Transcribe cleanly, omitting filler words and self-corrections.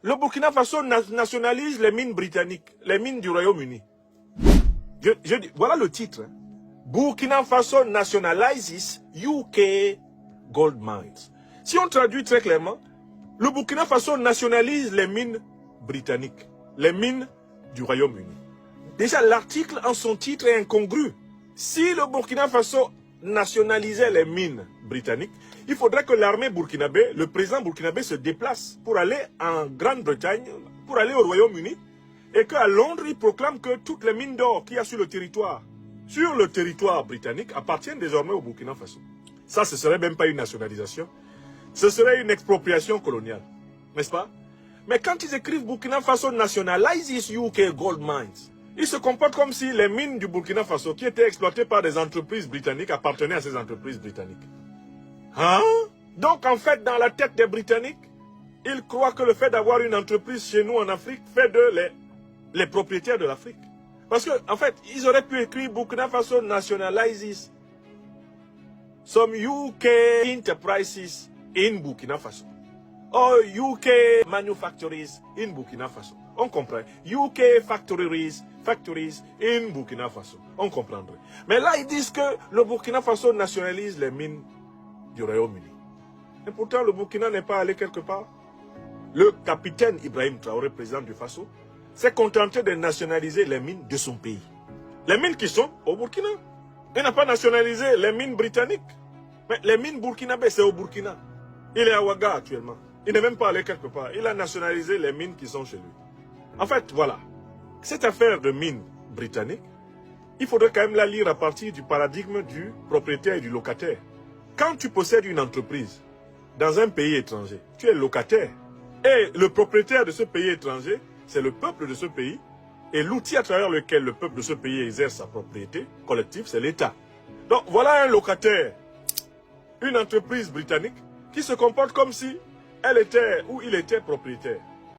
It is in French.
le Burkina Faso nationalise les mines britanniques, les mines du Royaume-Uni. Voilà le titre. Burkina Faso nationalizes UK gold mines. Si on traduit très clairement, le Burkina Faso nationalise les mines britanniques, les mines du Royaume-Uni. Déjà, l'article en son titre est incongru. Si le Burkina Faso nationalisait les mines britanniques, il faudrait que l'armée burkinabé, le président burkinabé se déplace pour aller en Grande-Bretagne, pour aller au Royaume-Uni, et qu'à Londres, il proclame que toutes les mines d'or qu'il y a sur le territoire britannique appartiennent désormais au Burkina Faso. Ça, ce ne serait même pas une nationalisation. Ce serait une expropriation coloniale, n'est-ce pas? Mais quand ils écrivent Burkina Faso nationalizes UK gold mines, ils se comportent comme si les mines du Burkina Faso, qui étaient exploitées par des entreprises britanniques, appartenaient à ces entreprises britanniques. Hein? Donc, en fait, dans la tête des Britanniques, ils croient que le fait d'avoir une entreprise chez nous en Afrique fait d'eux les propriétaires de l'Afrique. Parce qu'en fait, ils auraient pu écrire Burkina Faso nationalizes some UK enterprises in Burkina Faso. Or UK manufactories in Burkina Faso. On comprend. UK factories in Burkina Faso. On comprendrait. Mais là, ils disent que le Burkina Faso nationalise les mines du Royaume-Uni. Et pourtant, le Burkina n'est pas allé quelque part. Le capitaine Ibrahim Traoré, président du Faso, s'est contenté de nationaliser les mines de son pays. Les mines qui sont au Burkina. Il n'a pas nationalisé les mines britanniques. Mais les mines burkinabées, c'est au Burkina. Il est à Ouaga actuellement. Il n'est même pas allé quelque part. Il a nationalisé les mines qui sont chez lui. En fait, voilà. Cette affaire de mines britanniques, il faudrait quand même la lire à partir du paradigme du propriétaire et du locataire. Quand tu possèdes une entreprise dans un pays étranger, tu es locataire. Et le propriétaire de ce pays étranger, c'est le peuple de ce pays. Et l'outil à travers lequel le peuple de ce pays exerce sa propriété collective, c'est l'État. Donc voilà un locataire, une entreprise britannique qui se comporte comme si elle était ou il était propriétaire.